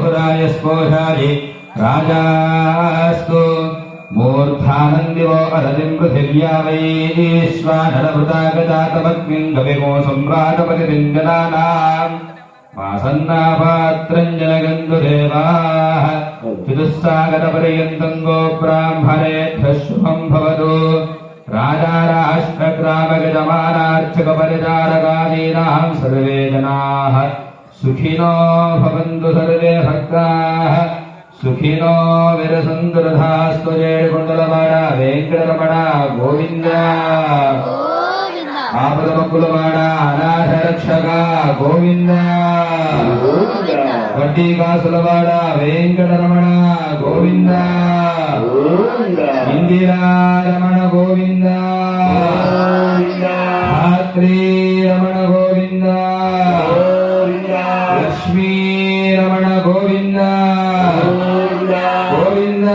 सुराय स्पोषादि राजास्तु मूर्धानन्दिवो अरतिं पृथिव्या वैश्वानरभृतागजातमग्निं कविमो सम्राटपतिरिञ्जनानाम् वासन्नापात्रञ्जनगन्धुदेवाः चतुस्सागरपर्यन्तं गोब्राह्मणेभ्यः शुभं भवतु राजा राष्ट्रग्रामगजमानार्चकपरिचारकादीनां सर्वे जनाः सुखिनो भवन्तु सर्वे भक्ताः सुखिनो विरसन्तु रथास्तु जयकुण्डलवाड वेङ्कटरमण गोविन्द आपदमकुलवाड अनाथरक्षक गोविन्द वड्डीकासुलवाड वेङ्कटरमण गोविन्द इंदिरारमण गोविन्द धात्री रमण गोविन्द लक्ष्मी रमण गोविन्द गोविन्द